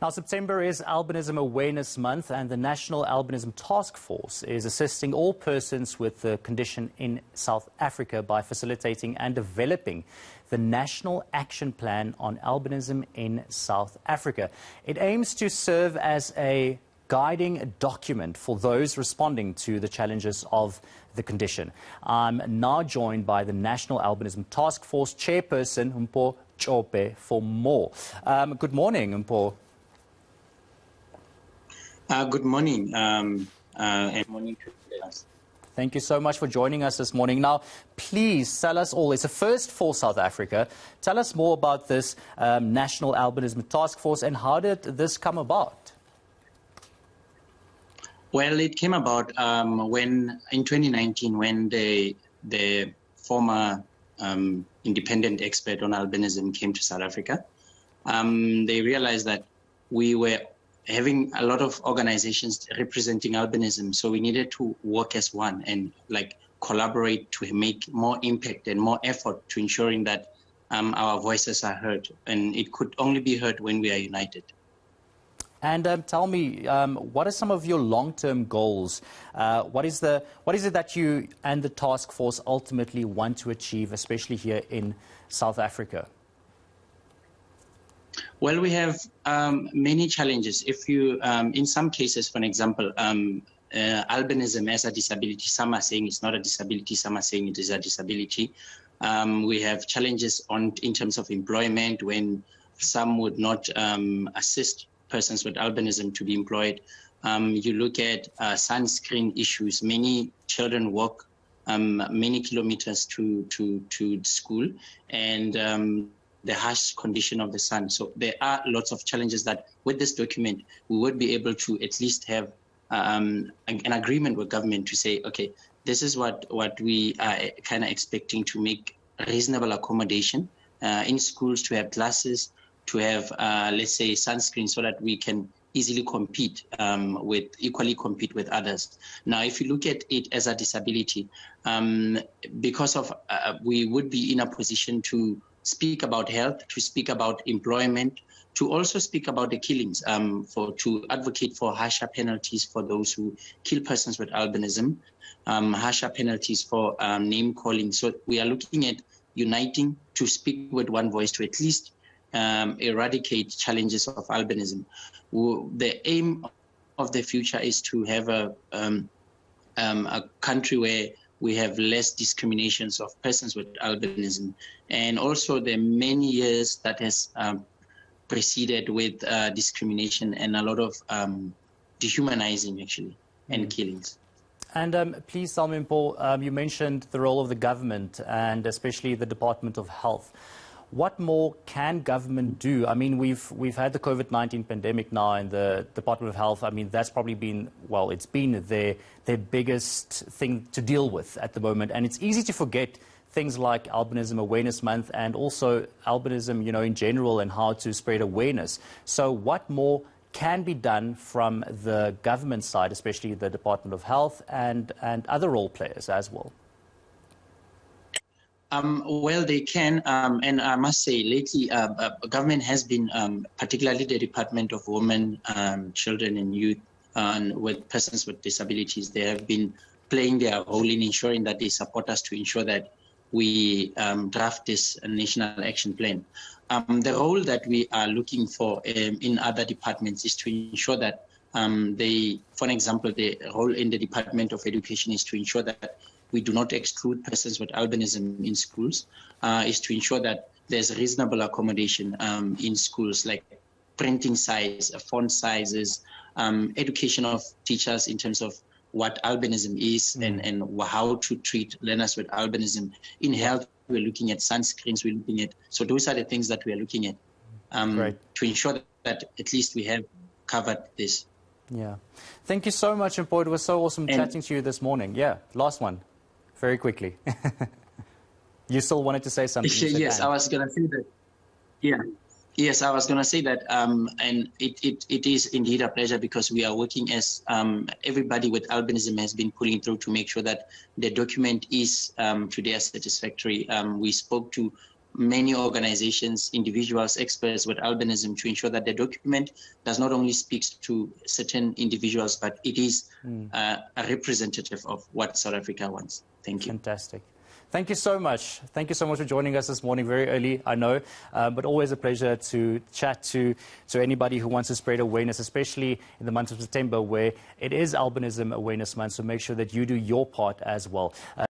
Now, September is Albinism Awareness Month, and the National Albinism Task Force is assisting all persons with the condition in South Africa by facilitating and developing the National Action Plan on Albinism in South Africa. It aims to serve as a guiding document for those responding to the challenges of the condition. I'm now joined by the National Albinism Task Force Chairperson, Mpho Tjope, for more. Good morning, Mpho. Good morning, and morning to us. Thank you so much for joining us this morning. Now, please tell us all, it's a first for South Africa. Tell us more about this National Albinism Task Force and how did this come about? Well, it came about when, in 2019, when the former independent expert on albinism came to South Africa. They realized that we were having a lot of organizations representing albinism, so we needed to work as one and collaborate to make more impact and more effort to ensuring that our voices are heard, and it could only be heard when we are united. And tell me, what are some of your long-term goals? What is it that you and the task force ultimately want to achieve, especially here in South Africa? Well, we have many challenges. If you, in some cases, for example, albinism as a disability, some are saying it's not a disability, some are saying it is a disability. We have challenges in terms of employment, when some would not assist persons with albinism to be employed. You look at sunscreen issues. Many children walk many kilometers to school, and the harsh condition of the sun. So there are lots of challenges that with this document, we would be able to at least have an agreement with government to say, okay, this is what we are kind of expecting, to make reasonable accommodation in schools, to have classes, to have, let's say, sunscreen, so that we can easily equally compete with others. Now, if you look at it as a disability, because of we would be in a position to speak about health, to speak about employment, to also speak about the killings, to advocate for harsher penalties for those who kill persons with albinism, harsher penalties for name calling. So we are looking at uniting to speak with one voice to at least eradicate challenges of albinism. The aim of the future is to have a country where we have less discriminations of persons with albinism, and also the many years that has preceded with discrimination and a lot of dehumanizing, actually, and killings. And please tell me, Mpho, you mentioned the role of the government and especially the Department of Health. What more can government do? I mean, we've had the COVID-19 pandemic now, and the Department of Health, I mean, that's probably been, well, it's been their biggest thing to deal with at the moment. And it's easy to forget things like Albinism Awareness Month and also albinism, in general, and how to spread awareness. So what more can be done from the government side, especially the Department of Health and other role players as well? Well, they can, and I must say, lately, government has been, particularly the Department of Women, Children and Youth, with persons with disabilities, they have been playing their role in ensuring that they support us to ensure that we draft this National Action Plan. The role that we are looking for in other departments is to ensure that for example, the role in the Department of Education is to ensure that we do not exclude persons with albinism in schools, is to ensure that there's reasonable accommodation in schools, like printing size, font sizes, education of teachers in terms of what albinism is and how to treat learners with albinism. In health, we're looking at sunscreens, we're looking at, so those are the things that we are looking at to ensure that at least we have covered this. Yeah. Thank you so much, Mpho. It was so awesome chatting to you this morning. Yeah, last one. Very quickly. You still wanted to say something? Yes, I was going to say that. Yeah. Yes, I was going to say that, and it is indeed a pleasure, because we are working as everybody with albinism has been pulling through to make sure that the document is to their satisfactory. We spoke to many organizations, individuals, experts with albinism to ensure that the document does not only speak to certain individuals, but it is a representative of what South Africa wants. Thank you. Fantastic. Thank you so much. Thank you so much for joining us this morning, very early, I know, but always a pleasure to chat to anybody who wants to spread awareness, especially in the month of September, where it is Albinism Awareness Month, so make sure that you do your part as well.